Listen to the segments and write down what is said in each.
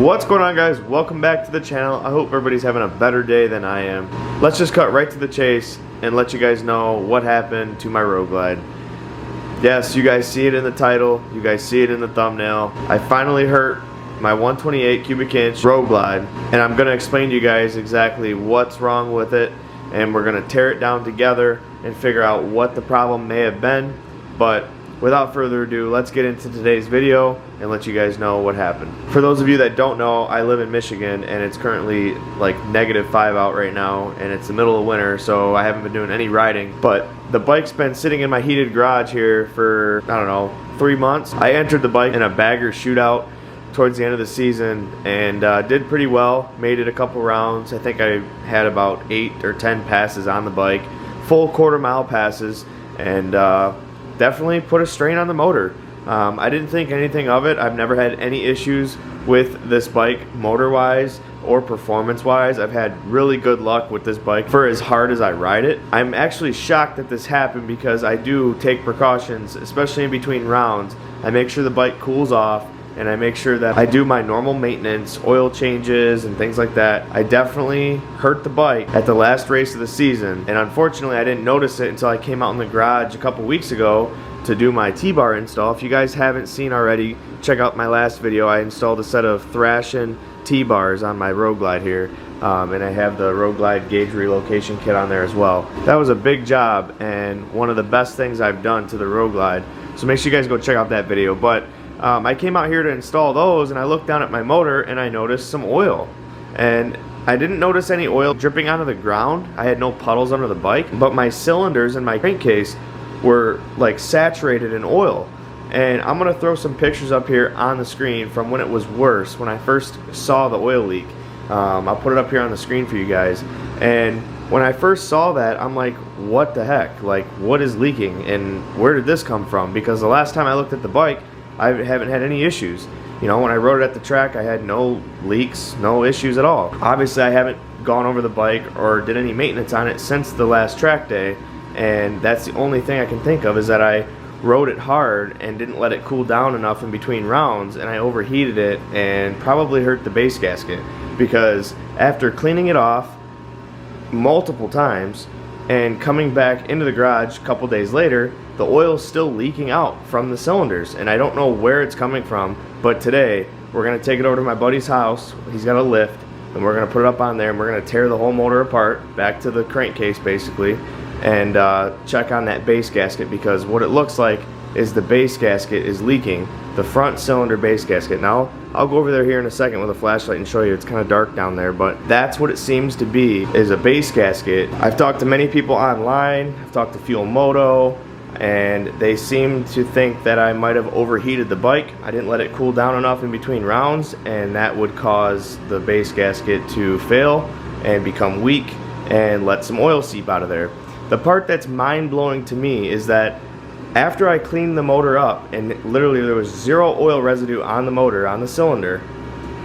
What's going on, guys? Welcome back to the channel. I hope everybody's having a better day than I am. Let's just cut right to the chase and let you guys know what happened to my Road Glide. Yes, you guys see it in the title, you guys see it in the thumbnail. I finally hurt my 128 cubic inch Road Glide, and I'm going to explain to you guys exactly what's wrong with it, and we're going to tear it down together and figure out what the problem may have been. But without further ado, let's get into today's video and let you guys know what happened. For those of you that don't know, I live in Michigan and it's currently like -5 out right now, and it's the middle of winter, so I haven't been doing any riding. But the bike's been sitting in my heated garage here for, I don't know, 3 months. I entered the bike in a bagger shootout towards the end of the season and did pretty well, made it a couple rounds. I think I had about 8 or 10 passes on the bike, full quarter-mile passes, and definitely put a strain on the motor. I didn't think anything of it. I've never had any issues with this bike motor-wise or performance-wise. I've had really good luck with this bike for as hard as I ride it. I'm actually shocked that this happened because I do take precautions, especially in between rounds. I make sure the bike cools off, and I make sure that I do my normal maintenance, oil changes and things like that. I definitely hurt the bike at the last race of the season, and unfortunately I didn't notice it until I came out in the garage a couple weeks ago to do my T-bar install. If you guys haven't seen already, check out my last video. I installed a set of Thrashin T-bars on my Road Glide here, and I have the Road Glide gauge relocation kit on there as well. That was a big job and one of the best things I've done to the Road Glide, so make sure you guys go check out that video. But I came out here to install those, and I looked down at my motor and I noticed some oil, and I didn't notice any oil dripping onto the ground. I had no puddles under the bike, but my cylinders and my crankcase were like saturated in oil. And I'm gonna throw some pictures up here on the screen from when it was worse, when I first saw the oil leak. I'll put it up here on the screen for you guys. And when I first saw that, I'm like, what the heck? Like, what is leaking and where did this come from? Because the last time I looked at the bike, I haven't had any issues. You know, when I rode it at the track, I had no leaks, no issues at all. Obviously, I haven't gone over the bike or did any maintenance on it since the last track day, and that's the only thing I can think of, is that I rode it hard and didn't let it cool down enough in between rounds, and I overheated it and probably hurt the base gasket, because after cleaning it off multiple times and coming back into the garage a couple days later, the oil is still leaking out from the cylinders, and I don't know where it's coming from. But today we're gonna take it over to my buddy's house. He's got a lift, and we're gonna put it up on there, and we're gonna tear the whole motor apart back to the crankcase basically, and check on that base gasket, because what it looks like is the base gasket is leaking, the front cylinder base gasket. Now I'll go over there here in a second with a flashlight and show you. It's kind of dark down there, but that's what it seems to be, is a base gasket. I've talked to many people online, I've talked to Fuel Moto, and they seem to think that I might have overheated the bike. I didn't let it cool down enough in between rounds, and that would cause the base gasket to fail and become weak and let some oil seep out of there. The part that's mind-blowing to me is that after I cleaned the motor up, and literally there was 0 oil residue on the motor, on the cylinder,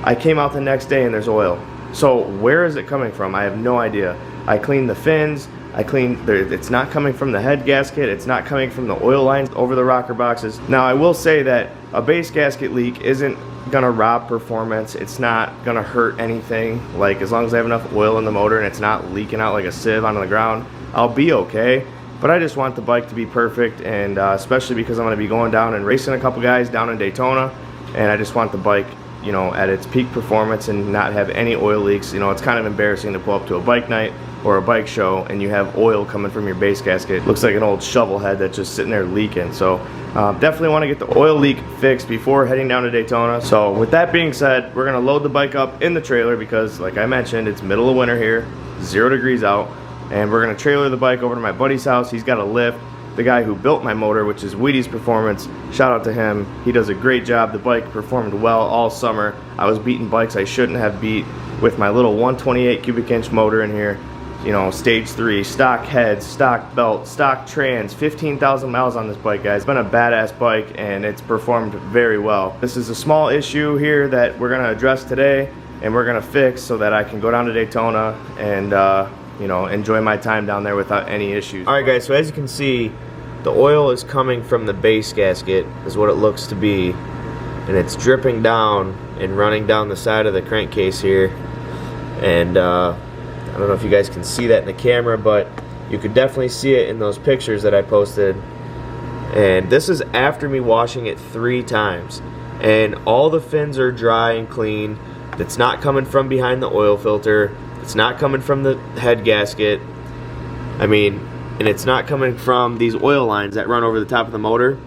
I came out the next day and there's oil. So where is it coming from? I have no idea. I cleaned the fins, it's not coming from the head gasket, it's not coming from the oil lines over the rocker boxes. Now I will say that a base gasket leak isn't gonna rob performance, it's not gonna hurt anything. Like, as long as I have enough oil in the motor and it's not leaking out like a sieve onto the ground, I'll be okay. But I just want the bike to be perfect, and especially because I'm gonna be going down and racing a couple guys down in Daytona, and I just want the bike, you know, at its peak performance and not have any oil leaks. You know, it's kind of embarrassing to pull up to a bike night or a bike show and you have oil coming from your base gasket. Looks like an old shovel head that's just sitting there leaking. So definitely want to get the oil leak fixed before heading down to Daytona. So with that being said, we're gonna load the bike up in the trailer because, like I mentioned, it's middle of winter here, 0 degrees out, and we're gonna trailer the bike over to my buddy's house. He's got a lift. The guy who built my motor, which is Wheaties Performance, shout out to him. He does a great job. The bike performed well all summer. I was beating bikes I shouldn't have beat with my little 128 cubic inch motor in here. You know, stage 3, stock head, stock belt, stock trans, 15,000 miles on this bike, guys. It's been a badass bike and it's performed very well. This is a small issue here that we're gonna address today and we're gonna fix so that I can go down to Daytona and you know, enjoy my time down there without any issues. Alright guys, so as you can see, the oil is coming from the base gasket, is what it looks to be, and it's dripping down and running down the side of the crankcase here. And I don't know if you guys can see that in the camera, but you could definitely see it in those pictures that I posted. And this is after me washing it 3 times. And all the fins are dry and clean. It's not coming from behind the oil filter. It's not coming from the head gasket. And it's not coming from these oil lines that run over the top of the motor.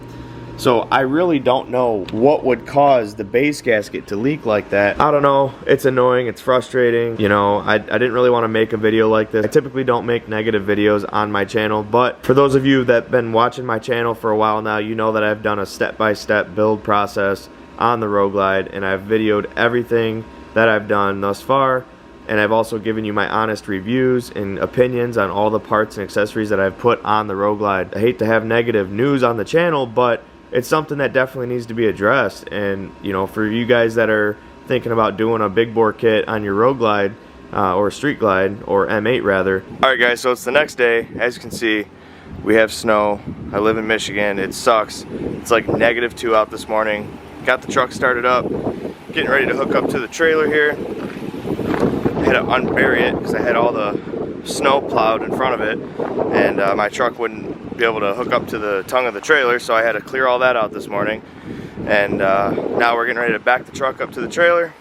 So I really don't know what would cause the base gasket to leak like that. I don't know. It's annoying. It's frustrating. You know, I didn't really want to make a video like this. I typically don't make negative videos on my channel, but for those of you that have been watching my channel for a while now, you know that I've done a step-by-step build process on the Road Glide, and I've videoed everything that I've done thus far. And I've also given you my honest reviews and opinions on all the parts and accessories that I've put on the Road Glide. I hate to have negative news on the channel, but it's something that definitely needs to be addressed. And you know, for you guys that are thinking about doing a big bore kit on your Road Glide or Street Glide, or M8 rather. Alright guys, so it's the next day. As you can see, we have snow. I live in Michigan. It sucks. It's like -2 out this morning. Got the truck started up, getting ready to hook up to the trailer here. I had to unbury it because I had all the snow plowed in front of it, and my truck wouldn't be able to hook up to the tongue of the trailer, so I had to clear all that out this morning. And now we're getting ready to back the truck up to the trailer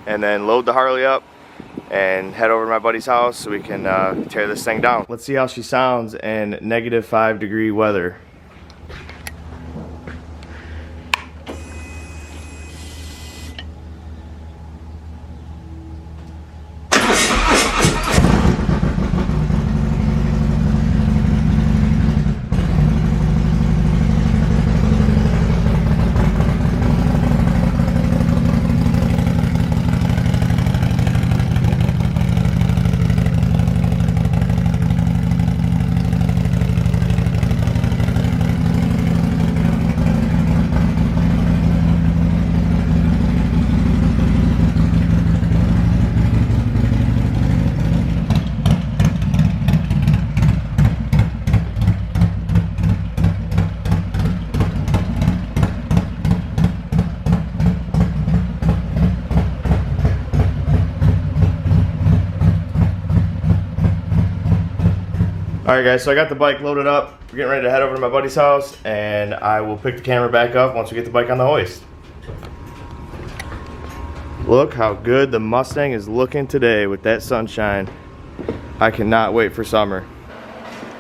and then load the Harley up and head over to my buddy's house so we can tear this thing down. Let's see how she sounds in -5 degree weather. Alright guys, so I got the bike loaded up. We're getting ready to head over to my buddy's house, and I will pick the camera back up once we get the bike on the hoist. Look how good the Mustang is looking today with that sunshine. I cannot wait for summer.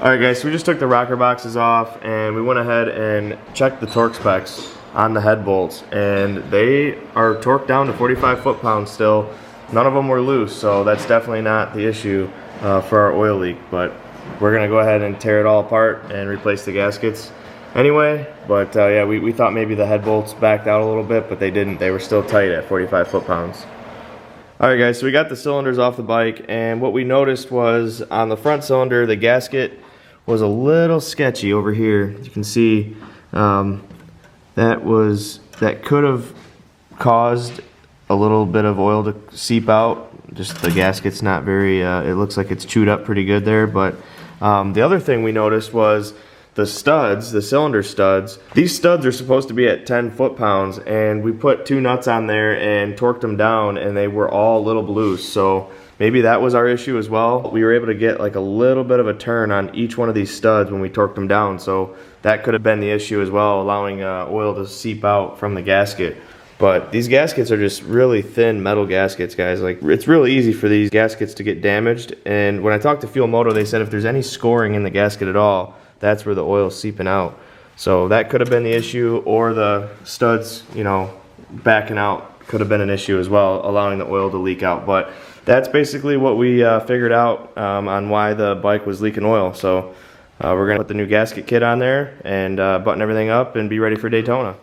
Alright guys, so we just took the rocker boxes off and we went ahead and checked the torque specs on the head bolts, and they are torqued down to 45 foot-pounds still. None of them were loose, so that's definitely not the issue for our oil leak, but we're gonna go ahead and tear it all apart and replace the gaskets anyway. But yeah, we thought maybe the head bolts backed out a little bit, but they didn't. They were still tight at 45 foot-pounds. Alright guys, so we got the cylinders off the bike, and what we noticed was on the front cylinder, the gasket was a little sketchy over here. You can see that could have caused a little bit of oil to seep out. Just the gasket's not very, it looks like it's chewed up pretty good there. But the other thing we noticed was the studs, the cylinder studs. These studs are supposed to be at 10 foot-pounds, and we put 2 nuts on there and torqued them down, and they were all a little loose. So maybe that was our issue as well. We were able to get like a little bit of a turn on each one of these studs when we torqued them down. So that could have been the issue as well, allowing oil to seep out from the gasket. But these gaskets are just really thin metal gaskets, guys. Like, it's really easy for these gaskets to get damaged. And when I talked to Fuel Moto, they said if there's any scoring in the gasket at all, that's where the oil's seeping out. So that could have been the issue, or the studs, you know, backing out could have been an issue as well, allowing the oil to leak out. But that's basically what we figured out on why the bike was leaking oil. So we're gonna put the new gasket kit on there and button everything up and be ready for Daytona.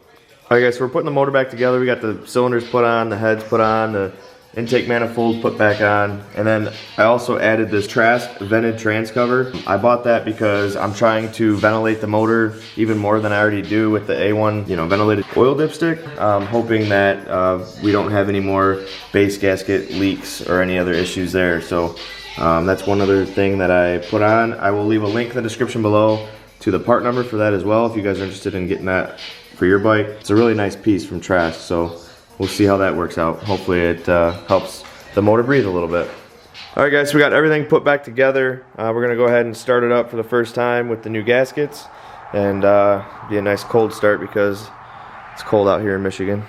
Alright guys, so we're putting the motor back together. We got the cylinders put on, the heads put on, the intake manifold put back on, and then I also added this Trask vented trans cover. I bought that because I'm trying to ventilate the motor even more than I already do with the A1, you know, ventilated oil dipstick. Hoping that we don't have any more base gasket leaks or any other issues there. So that's one other thing that I put on. I will leave a link in the description below to the part number for that as well, if you guys are interested in getting that for your bike. It's a really nice piece from Trask, so we'll see how that works out. Hopefully it helps the motor breathe a little bit. Alright guys, so we got everything put back together. We're going to go ahead and start it up for the first time with the new gaskets. And be a nice cold start because it's cold out here in Michigan.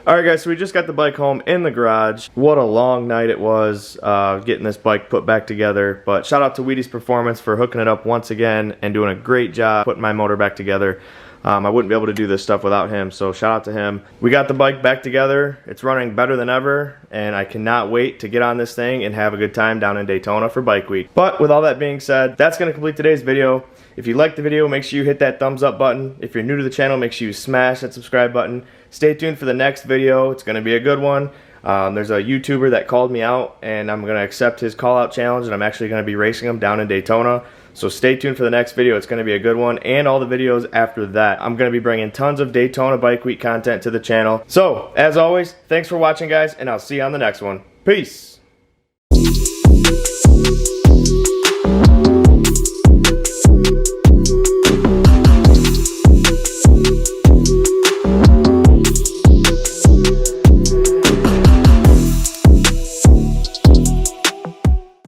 Alright guys, so we just got the bike home in the garage. What a long night it was getting this bike put back together. But shout out to Wheaties Performance for hooking it up once again and doing a great job putting my motor back together. I wouldn't be able to do this stuff without him, so shout out to him. We got the bike back together. It's running better than ever, and I cannot wait to get on this thing and have a good time down in Daytona for Bike Week. But with all that being said, that's going to complete today's video. If you liked the video, make sure you hit that thumbs up button. If you're new to the channel, make sure you smash that subscribe button. Stay tuned for the next video. It's going to be a good one. There's a YouTuber that called me out, and I'm going to accept his call out challenge, and I'm actually going to be racing him down in Daytona. So stay tuned for the next video. It's going to be a good one, and all the videos after that. I'm going to be bringing tons of Daytona Bike Week content to the channel. So, as always, thanks for watching, guys, and I'll see you on the next one. Peace!